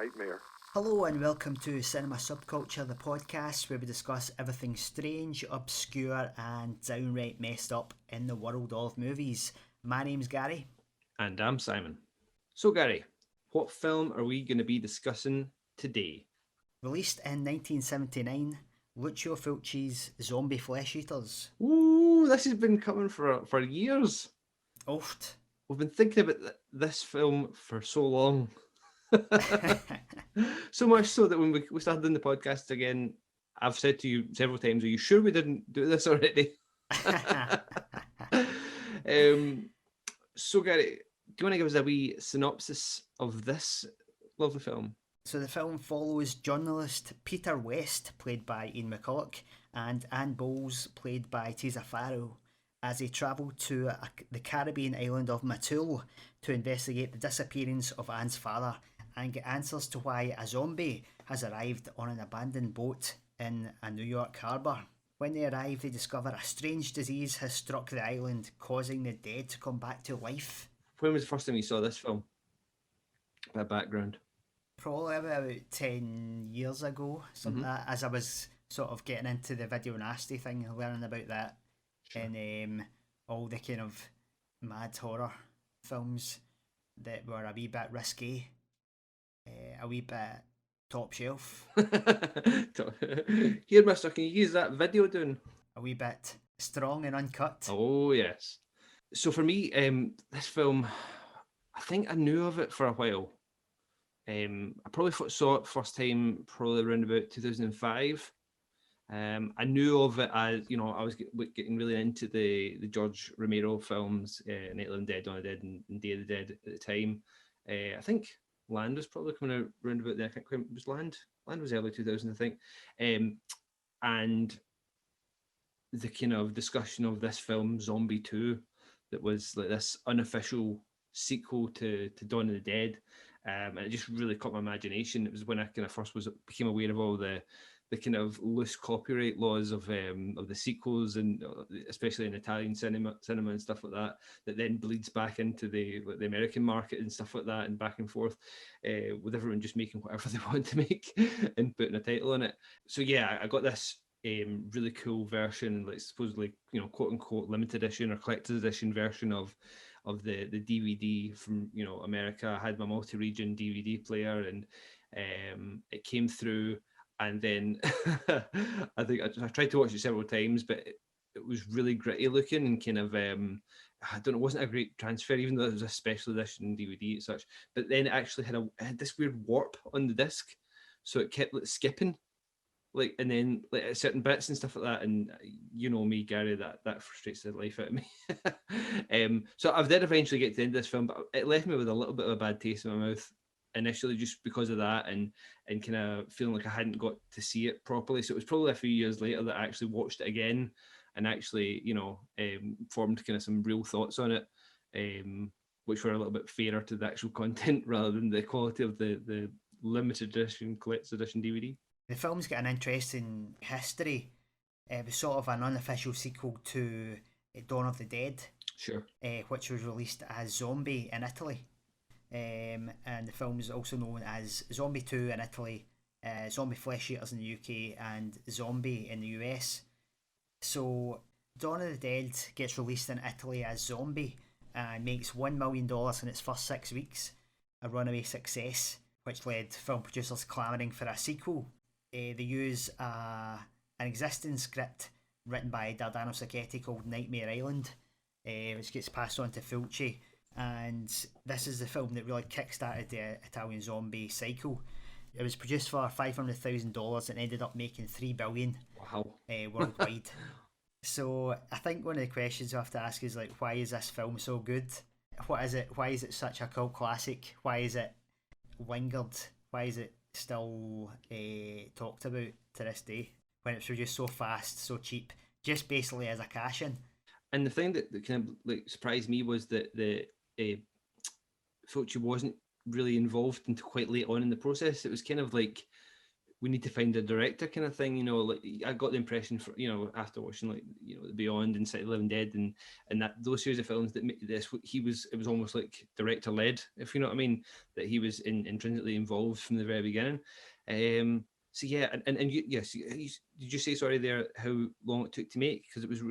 nightmare. Hello and welcome to Cinema Subculture, the podcast where we discuss everything strange, obscure and downright messed up in the world of movies. My name's Gary. And I'm Simon. So Gary, what film are we going to be discussing today? Released in 1979, Lucio Fulci's Zombie Flesh Eaters. Ooh, this has been coming for years. Oft. We've been thinking about this film for so long. So much so that when we started doing the podcast again, I've said to you several times, are you sure we didn't do this already? So Gary, do you want to give us a wee synopsis of this lovely film? So the film follows journalist Peter West, played by Ian McCulloch, and Anne Bowles, played by Tisa Farrow, as they travel to the Caribbean island of Matul to investigate the disappearance of Anne's father and get answers to why a zombie has arrived on an abandoned boat in a New York harbour. When they arrive, they discover a strange disease has struck the island, causing the dead to come back to life. When was the first time you saw this film? A bit of background. Probably about 10 years ago, something like that, as I was sort of getting into the video nasty thing, learning about that, Sure. and all the kind of mad horror films that were a wee bit risky, a wee bit top shelf, Here, mister, can you use that video doing? a wee bit strong and uncut. Oh, yes. So for me, this film, I think I knew of it for a while. I probably saw it first time probably around about 2005. I knew of it as, you know, I was getting really into the George Romero films, Night of the Dead, Dawn of the Dead, and Day of the Dead at the time. I think Land was probably coming out around about there. I can't quite, was Land? Land was early 2000, I think. And the kind of discussion of this film, Zombie 2, that was like this unofficial sequel to Dawn of the Dead. And it just really caught my imagination. It was when I kind of first became aware of all the kind of loose copyright laws of the sequels, and especially in Italian cinema and stuff like that, that then bleeds back into the American market and stuff like that, and back and forth, with everyone just making whatever they want to make and putting a title on it. So yeah, I got this really cool version, like supposedly, you know, quote unquote limited edition or collector's edition version of the DVD from, you know, America. I had my multi-region DVD player, and it came through. And then I think I tried to watch it several times, but it was really gritty looking and kind of, I don't know, it wasn't a great transfer, even though it was a special edition DVD and such. But then it actually had this weird warp on the disc, so it kept like skipping, like, and then like at certain bits and stuff like that. And you know me, Gary, that frustrates the life out of me. So I did eventually get to the end of this film, but it left me with a little bit of a bad taste in my mouth initially, just because of that, and kind of feeling like I hadn't got to see it properly. So it was probably a few years later that I actually watched it again and actually, you know, formed kind of some real thoughts on it, which were a little bit fairer to the actual content rather than the quality of the limited edition, collector's edition DVD. The film's got an interesting history. It was sort of an unofficial sequel to Dawn of the Dead, Sure. Which was released as Zombie in Italy. And the film is also known as Zombie 2 in Italy, Zombie Flesh Eaters in the UK, and Zombie in the US. So Dawn of the Dead gets released in Italy as Zombie and makes $1 million in its first 6 weeks, a runaway success, which led film producers clamouring for a sequel. They use an existing script written by Dardano Sacchetti called Nightmare Island, which gets passed on to Fulci. And this is the film that really kickstarted the Italian zombie cycle. It was produced for $500,000 and ended up making $3 billion. Wow. Worldwide. So I think one of the questions you have to ask is, like, why is this film so good? What is it? Why is it such a cult classic? Why is it lingered? Why is it still talked about to this day when it's produced so fast, so cheap, just basically as a cash in? And the thing that kind of like surprised me was that Fulci wasn't really involved until quite late on in the process. It was kind of like we need to find a director kind of thing. You know, like I got the impression for, you know, after watching like, you know, Beyond and City of the Living Dead and that those series of films that this, it was almost like director led, if you know what I mean, that he was intrinsically involved from the very beginning. So yeah, and you, yes, did you say, sorry there, how long it took to make? Because it was a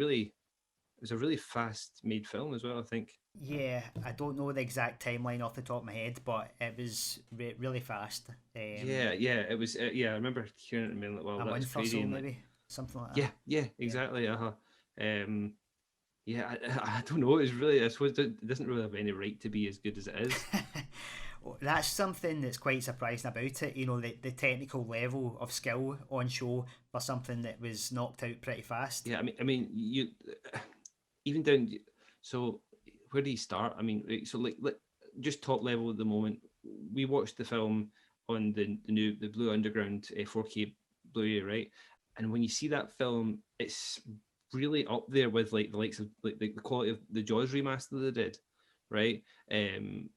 really fast made film as well, I think. Yeah, I don't know the exact timeline off the top of my head, but it was really fast. Yeah, it was. Yeah, I remember hearing it and being like, "Wow, A that's month or crazy!" so, And like, maybe something like that. yeah, Yeah. exactly. Um, yeah, I don't know. It's really, I suppose it doesn't really have any right to be as good as it is. Well, that's something that's quite surprising about it. You know, the technical level of skill on show for something that was knocked out pretty fast. Yeah, I mean, you even down. So where do you start? I mean, right, so like just top level at the moment. We watched the film on the Blue Underground 4K Blu-ray, right? And when you see that film, it's really up there with like the likes of like the quality of the Jaws remaster that they did, right? Um,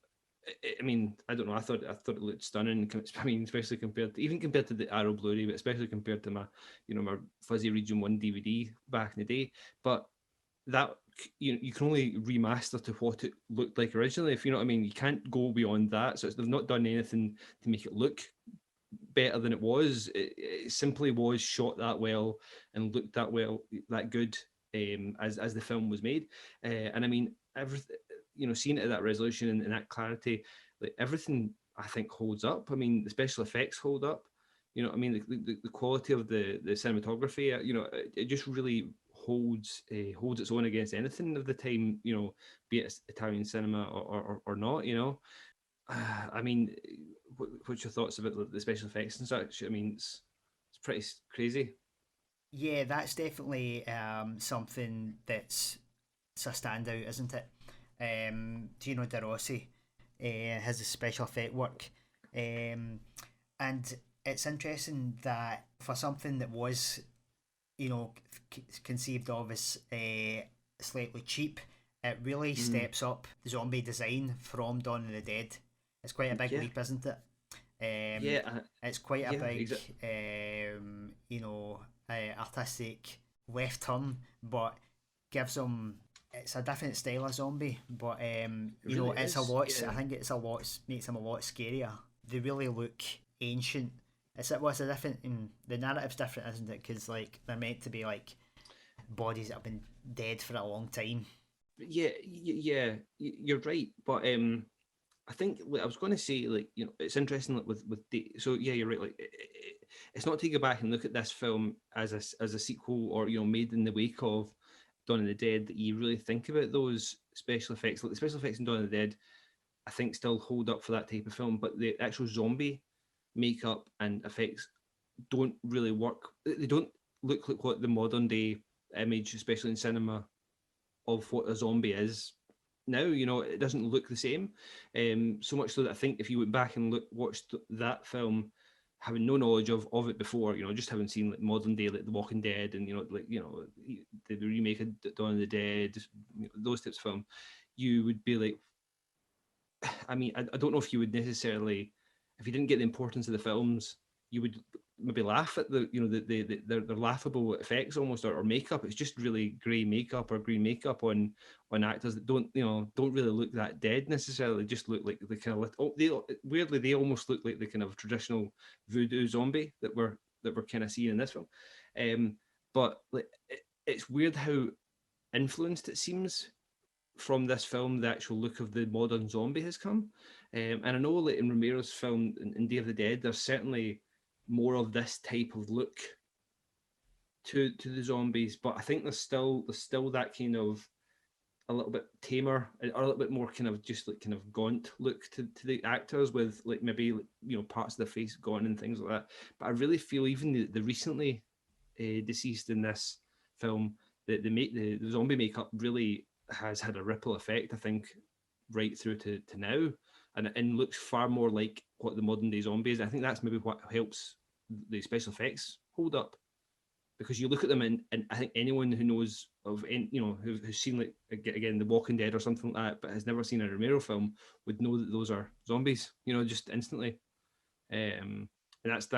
I mean, I don't know. I thought it looked stunning. I mean, especially compared to the Arrow Blu-ray, but especially compared to my, you know, my fuzzy Region One DVD back in the day. But that, you can only remaster to what it looked like originally, if you know what I mean. You can't go beyond that. So they've not done anything to make it look better than it was. It simply was shot that well and looked that well, that good, as the film was made. And I mean, everything, you know, seeing it at that resolution and that clarity, like everything, I think holds up. I mean, the special effects hold up. You know, I mean, the quality of the cinematography, you know, it just really holds its own against anything of the time. You know, be it Italian cinema or not. You know, I mean, what's your thoughts about the special effects and such? I mean, it's pretty crazy. Yeah, that's definitely something it's a standout, isn't it? Gino De Rossi has a special effect work, um, and it's interesting that for something that was, you know, conceived of as slightly cheap, it really Mm. steps up the zombie design from Dawn of the Dead. It's quite a big Yeah, leap, isn't it? Um, yeah, it's quite a yeah, big, exactly. you know, artistic left turn, but gives them. It's a different style of zombie, but It you know, really it's a is. lot. I Yeah, think it's a lot makes them a lot scarier. They really look ancient. It's a different. The narrative's different, isn't it? Because like they're meant to be like bodies that have been dead for a long time. yeah, yeah. You're right, but I think like, I was going to say, like, you know, it's interesting, like, so yeah, you're right. Like, it's not to go back and look at this film as a sequel, or, you know, made in the wake of Dawn of the Dead, that you really think about those special effects. Like the special effects in Dawn of the Dead, I think still hold up for that type of film, but the actual zombie makeup and effects don't really work. They don't look like what the modern day image, especially in cinema, of what a zombie is now. You know, it doesn't look the same. So much so that I think if you went back and watched that film, having no knowledge of it before, you know, just having seen like modern day, like The Walking Dead, and, you know, like, you know, the remake of Dawn of the Dead, you know, those types of film, you would be like, I mean, I don't know if you would necessarily, if you didn't get the importance of the films, you would maybe laugh at the, you know, the laughable effects almost, or makeup. It's just really grey makeup or green makeup on actors that don't, you know, don't really look that dead necessarily. Just look like the kind of, oh, they weirdly, they almost look like the kind of traditional voodoo zombie that we're kind of seeing in this film. But like, it's weird how influenced it seems from this film the actual look of the modern zombie has come. And I know, like, in Romero's film in Day of the Dead, there's certainly more of this type of look to the zombies, but I think there's still that kind of a little bit tamer, or a little bit more kind of just like kind of gaunt look to the actors, with like maybe, like, you know, parts of their face gone and things like that. But I really feel even the recently deceased in this film, the zombie makeup really has had a ripple effect, I think, right through to now, and looks far more like what the modern day zombie is. I think that's maybe what helps the special effects hold up, because you look at them, and I think anyone who knows of any, you know, who's seen, like, again, The Walking Dead or something like that, but has never seen a Romero film, would know that those are zombies, you know, just instantly. And that's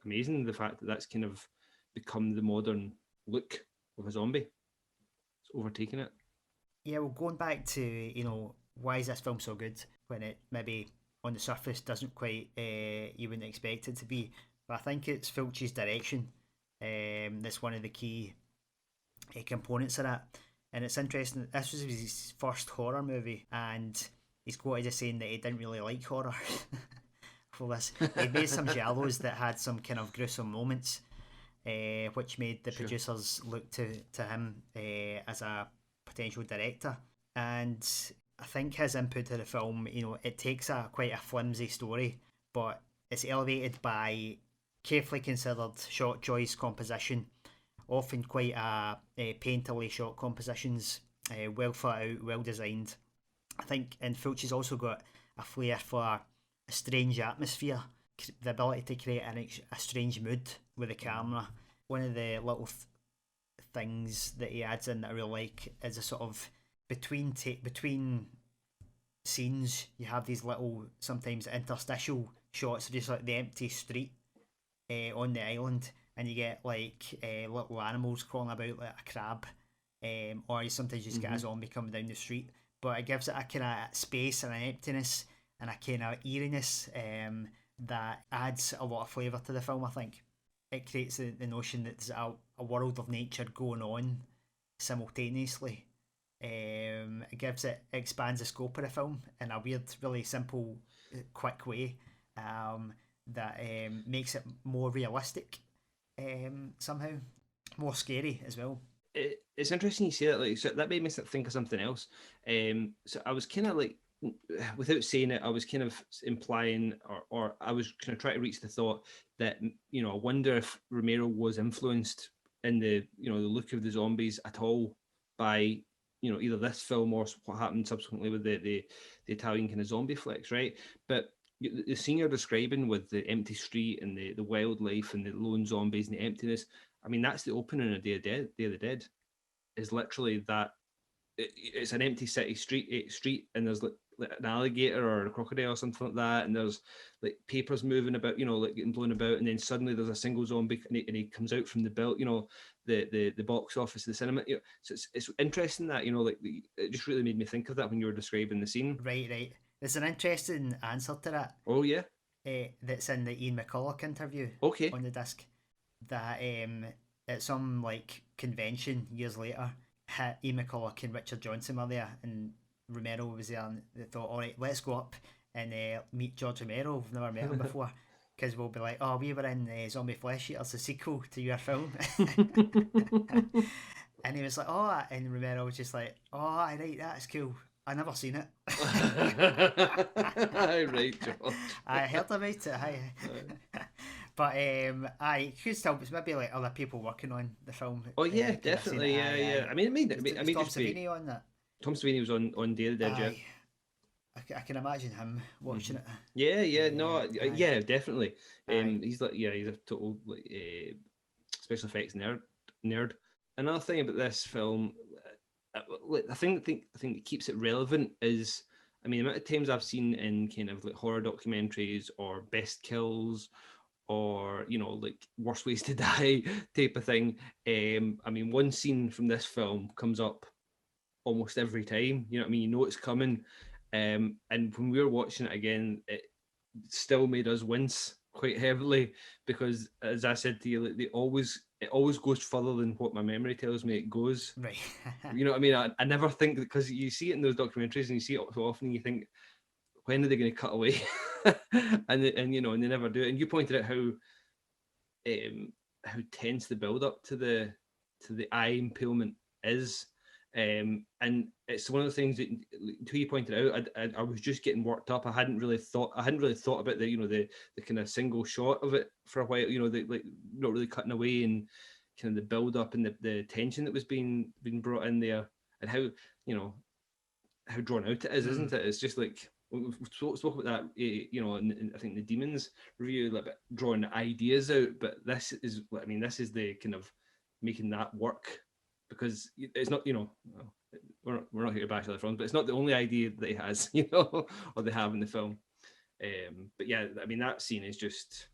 amazing. The fact that that's kind of become the modern look of a zombie. It's overtaken it. Yeah, well, going back to, why is this film so good when it maybe on the surface doesn't quite, you wouldn't expect it to be. But I think it's Fulci's direction. That's one of the key components of that. And it's interesting, this was his first horror movie, and he's quoted as saying that he didn't really like horror for this. He made some giallos that had some kind of gruesome moments, which made the producers look to him as a potential director. And I think his input to the film, it takes quite a flimsy story, but it's elevated by carefully considered shot choice, composition, often quite painterly shot compositions, well thought out, well designed. I think, and Fulci's also got a flair for a strange atmosphere, the ability to create a strange mood with the camera. One of the little things that he adds in that I really like is a sort of between scenes, you have these little, sometimes interstitial shots of just like the empty street on the island, and you get like little animals crawling about like a crab, or you sometimes just get a zombie coming down the street. But it gives it a kind of space and an emptiness and a kind of eeriness that adds a lot of flavour to the film. I think it creates the notion that there's a world of nature going on simultaneously. It expands the scope of the film in a weird, really simple, quick way that makes it more realistic, somehow more scary as well. It's interesting you say that. Like, so that made me think of something else. So I was kind of like, without saying it, I was kind of implying, or I was kind of trying to reach the thought that, I wonder if Romero was influenced in the look of the zombies at all by either this film or what happened subsequently with the Italian kind of zombie flicks, right? But the scene you're describing with the empty street and the wildlife and the lone zombies and the emptiness, I mean, that's the opening of Day of the Dead. Is literally that. It's an empty city street, and there's like an alligator or a crocodile or something like that, and there's like papers moving about, like getting blown about, and then suddenly there's a single zombie, and he comes out from the belt, the box office, the cinema. So it's interesting that it just really made me think of that when you were describing the scene. Right. There's an interesting answer to that. Oh yeah. That's in the Ian McCulloch interview. Okay. On the disc, that at some like convention years later, Ian McCulloch and Richard Johnson were there, and Romero was there, and they thought, all right, let's go up and meet George Romero. We've never met him before, because we'll be like, oh, we were in Zombie Flesh Eaters, the sequel to your film. And he was like, oh, and Romero was just like, oh, right, that's cool. I never seen it. Right, George. I heard about it. But I could still, it's maybe like other people working on the film. Oh yeah, definitely, yeah. I mean, Tom Savini on that. Tom Savini was on Day of the Dead, yeah. I can imagine him watching it. Yeah, definitely. He's a total special effects nerd. Another thing about this film, I think that keeps it relevant is, I mean, the amount of times I've seen in kind of like horror documentaries or best kills, or like worst ways to die type of thing. I mean, one scene from this film comes up almost every time. You know what I mean? You know it's coming. And when we were watching it again, it still made us wince quite heavily, because, as I said to you, like, it always goes further than what my memory tells me it goes. Right. You know what I mean? I never think, because you see it in those documentaries and you see it so often, and you think, when are they going to cut away? and they never do it. And you pointed out how tense the build up to the eye impalement is. And it's one of the things that, until you pointed out, I was just getting worked up. I hadn't really thought about the kind of single shot of it for a while. Like not really cutting away, and kind of the build up and the tension that was being brought in there, and how drawn out it is, isn't it? It's just like, we've spoke about that, in I think the Demons review, a little bit drawing ideas out, but this is the kind of making that work. Because it's not, we're not here to bash other films, but it's not the only idea that he has, or they have in the film. But yeah, I mean, that scene is just,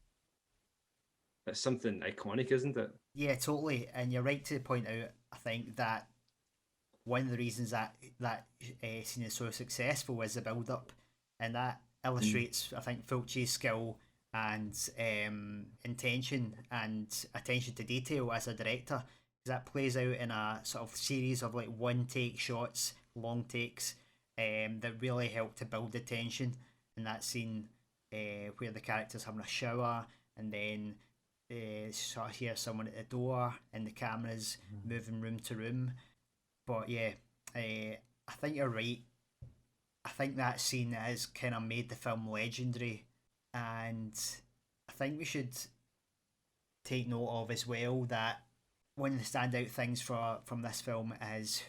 It's something iconic, isn't it? Yeah, totally. And you're right to point out, I think, that one of the reasons that scene is so successful is the build up, and that Mm. illustrates, I think, Fulci's skill and intention and attention to detail as a director. Because that plays out in a sort of series of like one take shots, long takes, that really help to build the tension. In that scene, where the character's having a shower, and then sort of hear someone at the door, and the camera's moving room to room. But yeah, I think you're right. I think that scene has kind of made the film legendary, and I think we should take note of as well that one of the standout things from this film is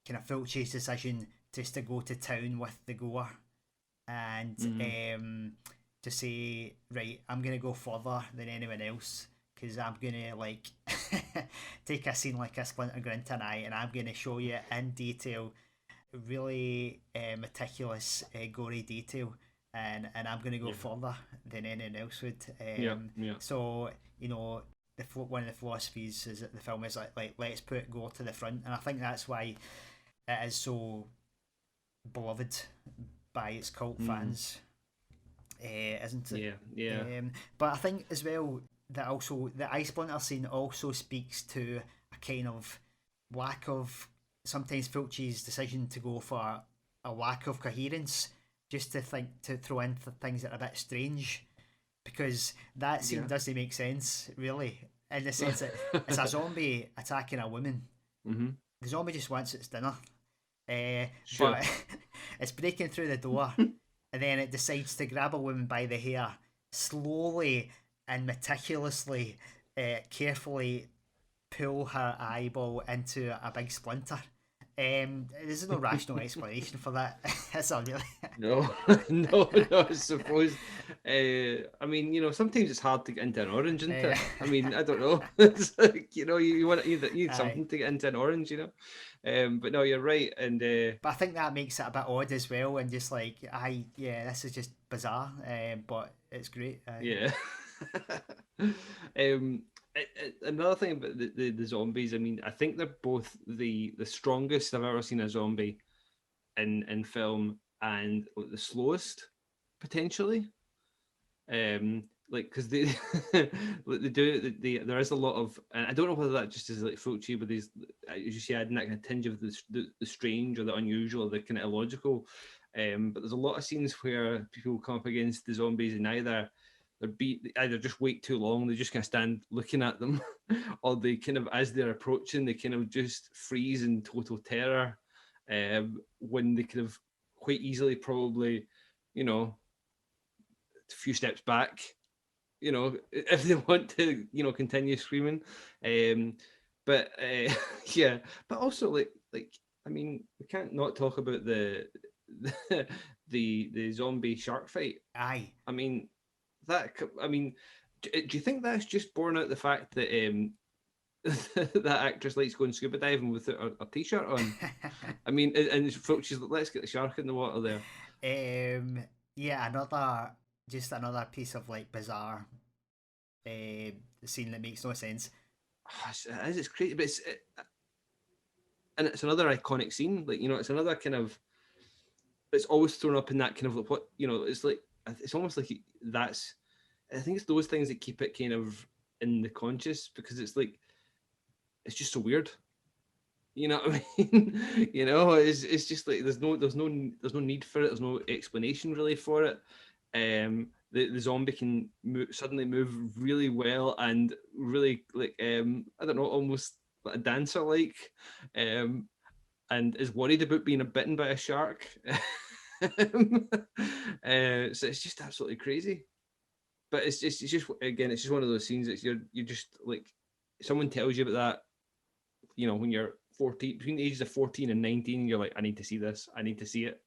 kind of Fulci's decision just to go to town with the gore and Mm. to say, right, I'm gonna go further than anyone else because I'm gonna like take a scene like a Splinter Grin tonight, and I'm gonna show you in detail, really meticulous, gory detail, and I'm gonna go Yeah. further than anyone else would. Yeah. Yeah. So you know, one of the philosophies is that the film is like let's put gore to the front, and I think that's why it is so beloved by its cult Mm. fans, isn't it? Yeah. Yeah. But I think as well that also the Ice Splinter scene also speaks to a kind of lack of sometimes Fulci's decision to go for a lack of coherence, just to think to throw in things that are a bit strange, because that scene Yeah. doesn't make sense really, in the sense that it's a zombie attacking a woman. Mm-hmm. The zombie just wants its dinner, Sure. but it's breaking through the door, and then it decides to grab a woman by the hair, slowly and meticulously, carefully pull her eyeball into a big splinter. There's no rational explanation for that. That's all really. No, no, no. I suppose. I mean, sometimes it's hard to get into an orange, isn't Uh, it? I mean, I don't know. It's like you want you need aye. something to get into an orange. But no, you're right, and But I think that makes it a bit odd as well, and just like, yeah, this is just bizarre, but it's great. yeah. um, Another thing about the zombies. I mean, I think they're both the strongest I've ever seen a zombie in film, and the slowest potentially. Like because they they do there is a lot of, and I don't know whether that just is like Fulci, but these, as you say, adding that kind of tinge of the strange or the unusual, the kind of illogical. But there's a lot of scenes where people come up against the zombies and either just wait too long, they just kind of stand looking at them, or they kind of, as they're approaching, they kind of just freeze in total terror. When they could have quite easily probably, you know, a few steps back, if they want to, continue screaming. But yeah, but also like I mean, we can't not talk about the the zombie shark fight. Aye. I mean, I mean, do you think that's just borne out the fact that that actress likes going scuba diving with a t-shirt on? I mean, and folks, she's like, let's get the shark in the water there. Yeah, just another piece of like bizarre scene that makes no sense. It's crazy, but and it's another iconic scene. Like, it's another kind of, it's always thrown up in that kind of like what, it's like, it's almost like that's, I think it's those things that keep it kind of in the conscious, because it's like, it's just so weird. You know what I mean? It's just like there's no need for it. There's no explanation really for it. The zombie can suddenly move really well and really like, I don't know, almost like a dancer like, and is worried about being bitten by a shark. So it's just absolutely crazy. But it's just again, it's just one of those scenes that you're just like, someone tells you about that, when you're 14, between the ages of 14 and 19, you're like, I need to see this, I need to see it.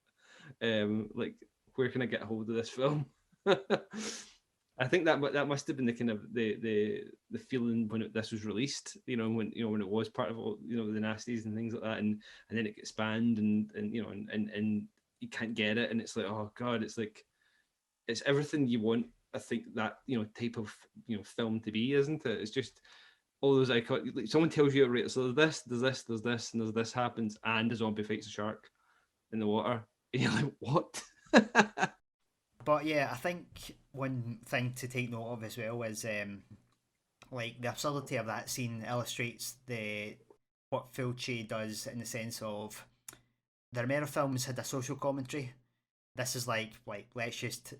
Like, where can I get a hold of this film? I think that must have been the kind of the feeling when this was released. When it was part of all, the nasties and things like that, and then it gets banned, and you can't get it, and it's like, oh god, it's like, it's everything you want I think that type of film to be, isn't it? It's just all those icons. Like, someone tells you, right, so there's this, and there's this happens, and a zombie fights a shark in the water, and you're like, what? But yeah, I think one thing to take note of as well is like the absurdity of that scene illustrates the what Fulci does in the sense of the Romero films had a social commentary. This is like let's just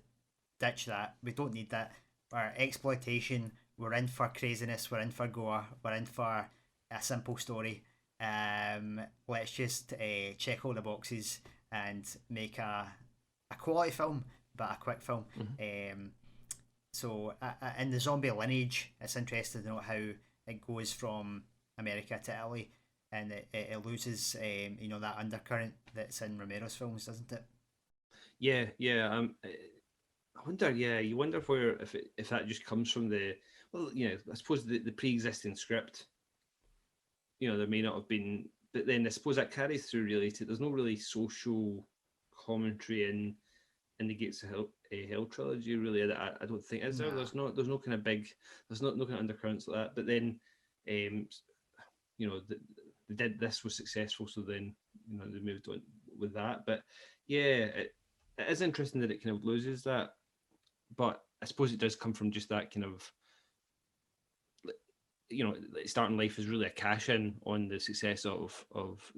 ditch that. We don't need that. Our exploitation. We're in for craziness. We're in for gore. We're in for a simple story. Let's just check all the boxes and make a quality film, but a quick film. So in the zombie lineage, it's interesting to know how it goes from America to Italy, and it loses that undercurrent that's in Romero's films, doesn't it? Yeah. I wonder. Yeah, you wonder where if that just comes from I suppose the pre-existing script. There may not have been, but then I suppose that carries through really. There's no really social commentary in the Gates of Hell trilogy, really. I don't think is there. Nah. There's no kind of big. There's no kind of undercurrents like that. But then, they did this was successful, so then they moved on with that. But yeah, it is interesting that it kind of loses that. But I suppose it does come from just that kind of, starting life is really a cash in on the success of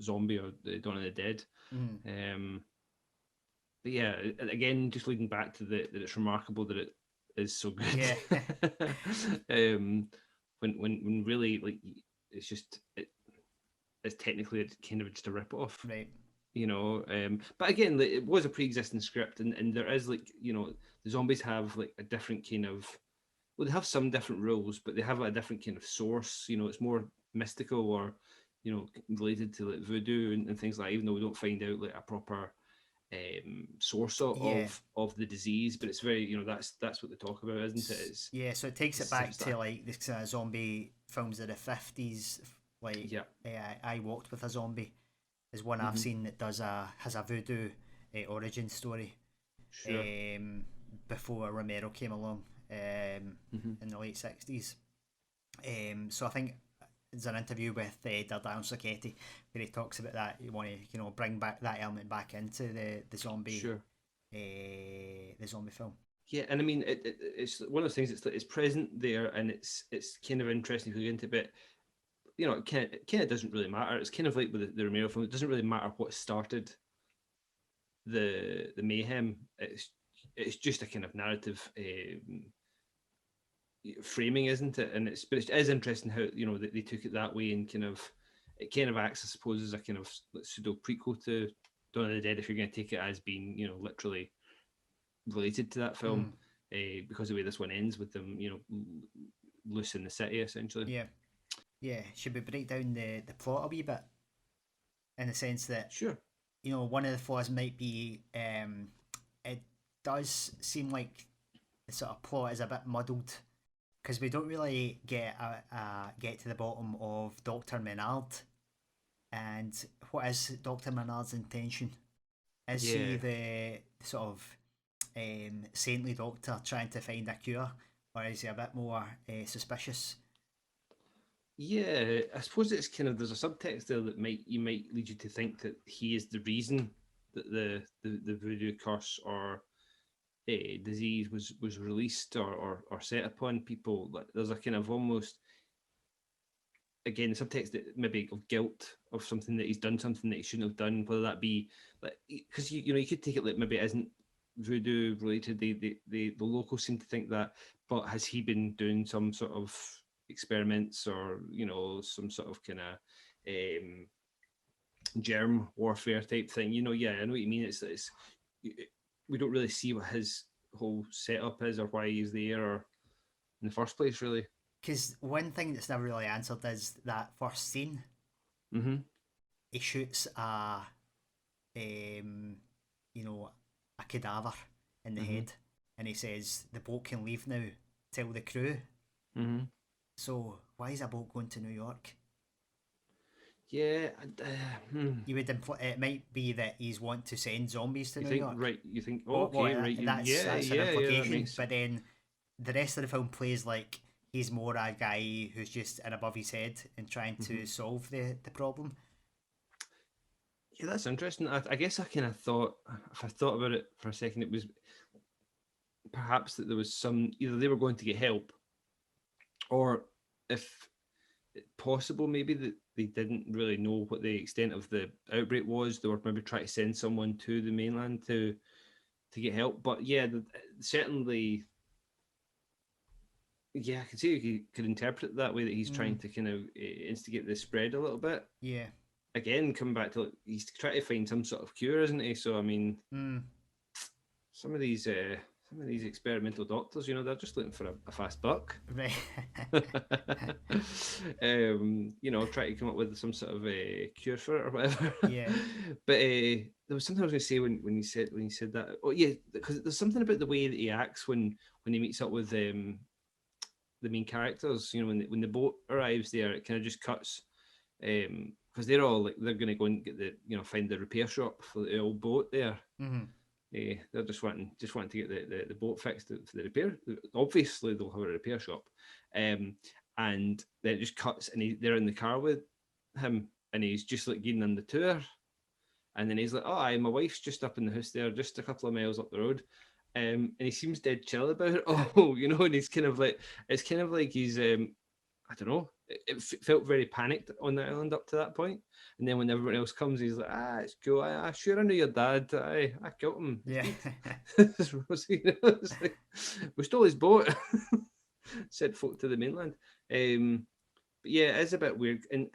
Zombie or the Dawn of the Dead. But yeah, again, just leading back to that it's remarkable that it is so good. Yeah. When really, like, it's just it's technically kind of just a rip off, Right. But again, like, it was a pre-existing script, and there is, like, the zombies have like a different kind of, well, they have some different rules, but they have a different kind of source. It's more mystical or related to like voodoo and things like that, even though we don't find out like a proper source of the disease, but it's very that's what they talk about, isn't it? So it takes it back to like this kind of zombie films of the 50s. Like, I Walked with a Zombie is one I've seen that has a voodoo origin story. Sure. Before Romero came along in the late 60s. So I think there's an interview with Dardano Sacchetti where he talks about that. You want to bring back that element back into the zombie, sure, the zombie film. Yeah, and I mean it's one of those things. It's present there, and it's kind of interesting to look into, but it kind of doesn't really matter. It's kind of like with the Romero film. It doesn't really matter what started the mayhem. It's just a kind of narrative framing, isn't it? And it is interesting how they took it that way, and it kind of acts, I suppose, as a kind of pseudo prequel to Dawn of the Dead, if you're going to take it as being literally related to that film, because the way this one ends with them loose in the city, essentially. Yeah. Should we break down the plot a wee bit, in the sense that sure, one of the flaws might be it does seem like the sort of plot is a bit muddled, because we don't really get to the bottom of Dr. Menard, and what is Dr. Menard's intention? Is he the sort of saintly doctor trying to find a cure, or is he a bit more suspicious? Yeah, I suppose it's kind of, there's a subtext there that might lead you to think that he is the reason that the voodoo curse or disease was released or set upon people. There's a kind of almost, again, subtext that maybe of guilt of something that he's done, something that he shouldn't have done, whether that be like, because you could take it like maybe it isn't voodoo related. The locals seem to think that, but has he been doing some sort of experiments or some sort of kind of germ warfare type thing? I know what you mean. It's we don't really see what his whole setup is or why he's there or in the first place, really. Because one thing that's never really answered is that first scene. He shoots a cadaver in the head, and he says the boat can leave now. Tell the crew. So why is a boat going to New York? Yeah, You would it might be that he's want to send zombies to New York. Right? You think? Oh, okay, right? That's an implication. But then the rest of the film plays like he's more a guy who's just in above his head and trying to solve the problem. Yeah, that's interesting. I guess I kind of thought, if I thought about it for a second, it was perhaps that there was some, either they were going to get help, or if possible, maybe that they didn't really know what the extent of the outbreak was. They were maybe trying to send someone to the mainland to get help. But yeah, certainly, yeah, I can see you could interpret it that way, that he's trying to kind of instigate the spread a little bit. Yeah. Again, coming back to, he's trying to find some sort of cure, isn't he? So I mean, some of these experimental doctors, they're just looking for a fast buck. Right. Try to come up with some sort of a cure for it or whatever. Yeah. But there was something I was going to say when you said that. Oh yeah, because there's something about the way that he acts when he meets up with the main characters. When the boat arrives there, it kind of just cuts. Because they're all like, they're going to go and get find the repair shop for the old boat there. They're just wanting to get the boat fixed for the repair. Obviously, they'll have a repair shop, and then it just cuts, and they're in the car with him, and he's just like getting on the tour, and then he's like, "Oh, my wife's just up in the house there, just a couple of miles up the road," and he seems dead chill about it. And he's kind of like, it's kind of like he's I don't know. It felt very panicked on the island up to that point, and then when everyone else comes, he's like, "It's cool. Sure, I knew your dad. I killed him. Yeah. It's like, we stole his boat." Said folk to the mainland. But yeah, it is a bit weird. And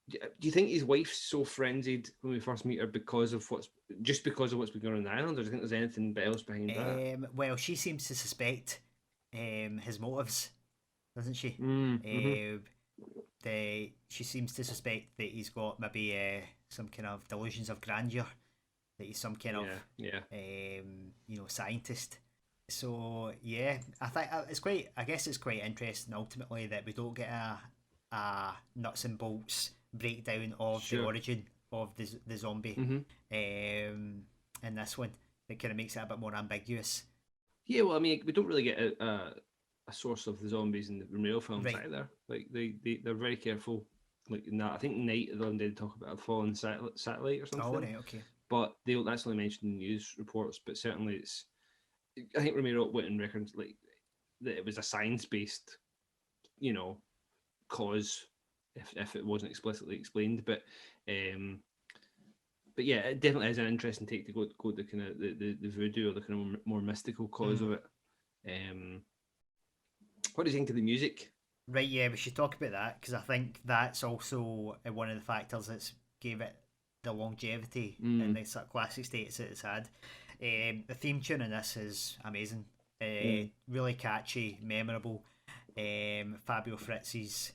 do you think his wife's so frenzied when we first meet her because of what's been going on in the island, or do you think there's anything else behind that? Well, she seems to suspect his motives, doesn't she? She seems to suspect that he's got maybe some kind of delusions of grandeur, that he's some kind of scientist. So yeah, I think I guess it's quite interesting ultimately that we don't get a nuts and bolts breakdown of the origin of the zombie in this one. It kind of makes it a bit more ambiguous. Yeah, well, I mean, we don't really get a source of the zombies in the Romero films either. Like they're very careful. Like in that, I think Night of the Living Dead talk about a fallen satellite or something. Oh, right, okay. But that's only mentioned in news reports. But certainly, I think Romero went in records like that it was a science-based, cause if it wasn't explicitly explained. But yeah, it definitely is an interesting take to go the kind of the voodoo or the kind of more mystical cause of it. What do you think of the music? Right, yeah, we should talk about that because I think that's also one of the factors that's gave it the longevity and the sort of classic status that it's had. The theme tune in this is amazing, really catchy, memorable. Fabio Fritz's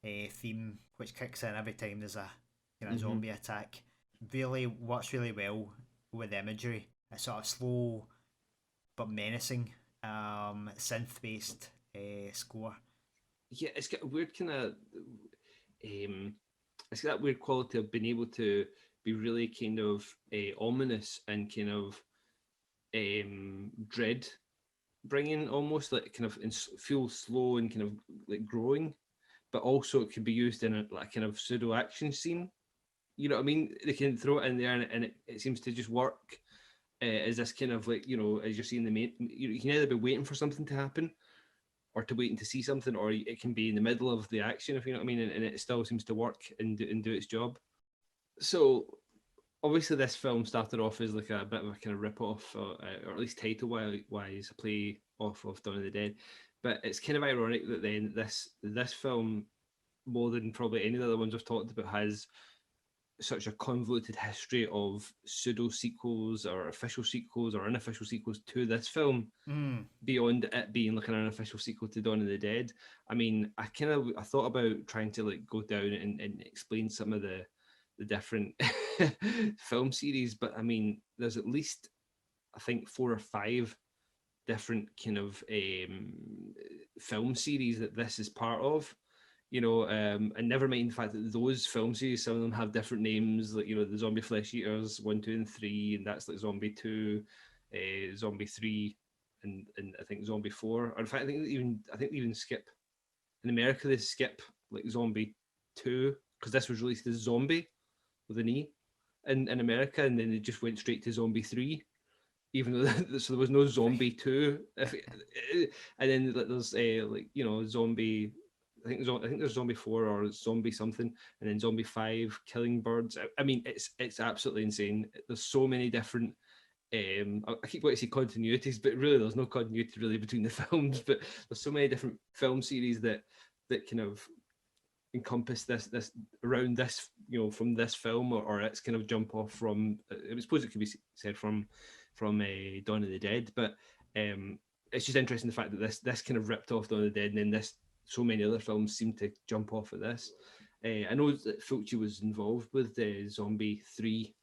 theme, which kicks in every time there's a zombie attack, really works really well with imagery. A sort of slow but menacing synth-based score. Yeah, it's got a weird kind of it's got that weird quality of being able to be really kind of ominous and kind of dread bringing, almost like kind of feel slow and kind of like growing, but also it can be used in a kind of pseudo action scene. You know what I mean? They can throw it in there and it seems to just work as this kind of like, as you're seeing the main, you can either be waiting for something to happen or to waiting to see something, or it can be in the middle of the action, if you know what I mean, and it still seems to work and do its job. So obviously this film started off as like a bit of a kind of rip-off, or at least title-wise, a play off of Dawn of the Dead. But it's kind of ironic that then this film, more than probably any of the other ones I've talked about, has such a convoluted history of pseudo sequels or official sequels or unofficial sequels to this film, beyond it being like an unofficial sequel to Dawn of the Dead. I mean, I thought about trying to like go down and explain some of the different film series, but I mean, there's at least I think 4 or 5 different kind of film series that this is part of. And never mind the fact that those film series, some of them have different names, like, the Zombie Flesh Eaters 1, 2, and 3, and that's like Zombie 2, Zombie 3, and I think Zombie 4, or in fact I think they even skip in America, they skip like Zombie 2 because this was released as Zombie with an E in America, and then they just went straight to Zombie 3, even though so there was no Zombie 2. And then there's Zombie. I think there's Zombie 4 or Zombie something, and then Zombie 5, Killing Birds. I mean, it's absolutely insane. There's so many different. I keep wanting to say continuities, but really there's no continuity really between the films. But there's so many different film series that kind of encompass this around this, from this film, or it's kind of jump off from. I suppose it could be said from Dawn of the Dead, but it's just interesting the fact that this kind of ripped off Dawn of the Dead, and then so many other films seem to jump off of this. I know that Fulci was involved with Zombie 3.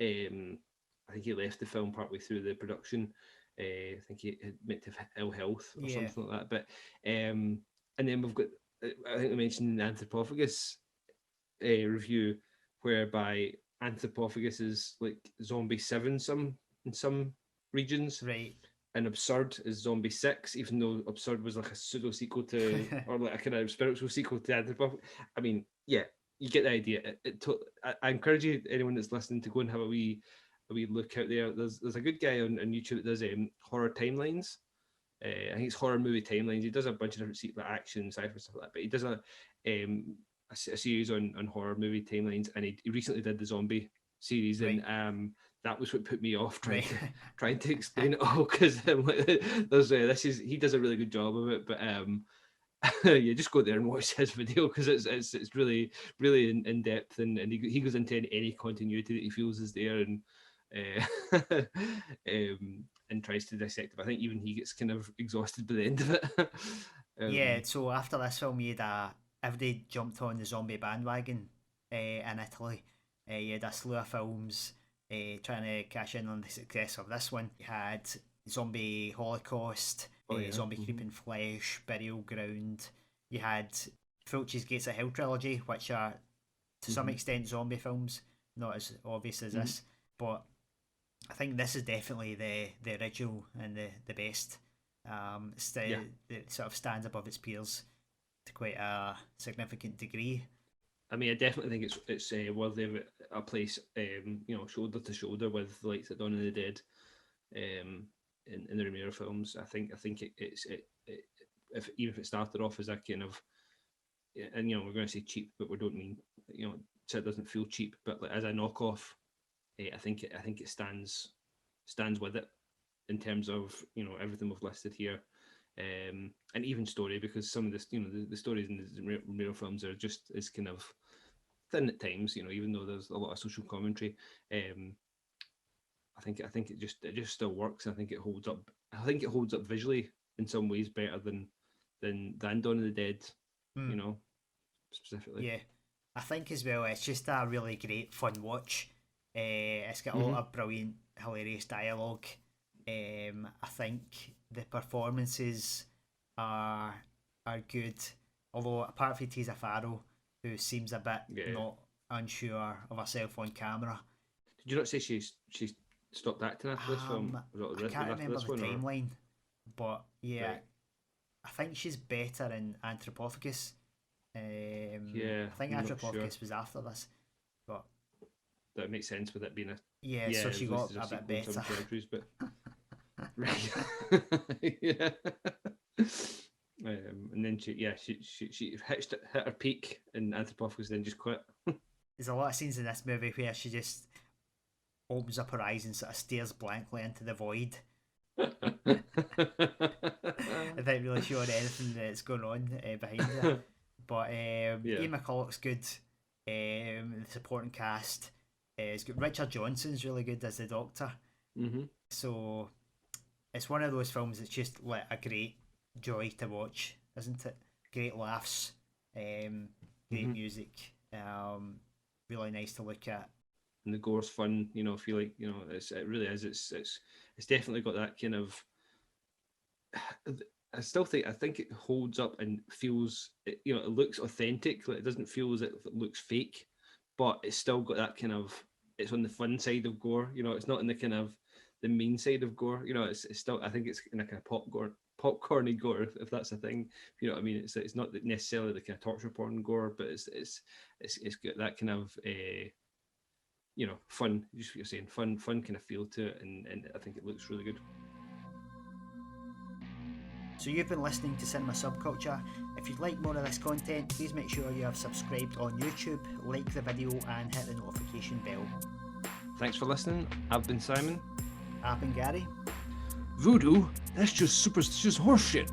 I think he left the film partway through the production. I think he had meant to have ill health or something like that. But and then we've got, I think I mentioned the Anthropophagus review, whereby Anthropophagus is like Zombie 7 in some regions. Right. And Absurd is Zombie 6, even though Absurd was like a pseudo sequel to, or like a kind of spiritual sequel to Anthropophagus. I mean, yeah, you get the idea. I encourage you, anyone that's listening, to go and have a wee look out there. There's a good guy on YouTube that does horror timelines. I think it's horror movie timelines. He does a bunch of different like action, sci-fi stuff like that. But he does a series on horror movie timelines, and he recently did the Zombie series, right. And that was what put me off trying to explain it all, because he does a really good job of it, but yeah, just go there and watch his video, because it's really really in depth, and he goes into any continuity that he feels is there, and and tries to dissect it. I think even he gets kind of exhausted by the end of it. Yeah, so after this film, everybody jumped on the zombie bandwagon in Italy. You had a slew of films trying to cash in on the success of this one. You had Zombie Holocaust, Zombie Creeping Flesh, Burial Ground. You had Fulci's Gates of Hell trilogy, which are to some extent zombie films, not as obvious as this, but I think this is definitely the original and the best. It sort of stands above its peers to quite a significant degree. I mean, I definitely think it's worthy of a place, shoulder to shoulder with the likes of Dawn of the Dead, in the Romero films. I think it's even if it started off as a kind of, and we're going to say cheap, but we don't mean, so it doesn't feel cheap, but like as a knockoff, I think it stands with it in terms of everything we've listed here. And even story, because some of this, the stories in the Romero films are just as kind of thin at times, even though there's a lot of social commentary. I think it just still works. I think it holds up. I think it holds up visually in some ways better than Dawn of the Dead, specifically. Yeah, I think as well, it's just a really great fun watch. It's got a lot of brilliant, hilarious dialogue. I think the performances are good, although apart from Tisa Farrow, who seems a bit not unsure of herself on camera. Did you not say she stopped acting after this film? I can't remember the timeline, but yeah, right. I think she's better in Anthropophagus. I think Anthropophagus was after this, but that makes sense with it being so she got a bit better. But right, yeah. And then she hit her peak in Anthropophagus, then just quit. There's a lot of scenes in this movie where she just opens up her eyes and sort of stares blankly into the void. Without really showing anything that's going on behind her. But Ian McCulloch's good. The supporting cast is good. Richard Johnson's really good as the Doctor. So it's one of those films that's just like a great joy to watch, isn't it? Great laughs, great music, really nice to look at. And the gore's fun, I feel like, it really is. It's definitely got that kind of. I think it holds up and feels, it looks authentic. Like, it doesn't feel as if it looks fake, but it's still got that kind of. It's on the fun side of gore. It's not in the kind of mean side of gore. You know, it's still, I think it's in a kind of popcorny gore, if that's a thing. You know what I mean? It's not necessarily the kind of torture porn gore, but it's got that kind of you know, fun. Just what you're saying, fun kind of feel to it, and I think it looks really good. So you've been listening to Cinema Subculture. If you'd like more of this content, please make sure you have subscribed on YouTube, like the video and hit the notification bell. Thanks for listening. I've been Simon. I've been Gary. Voodoo? That's just superstitious horseshit.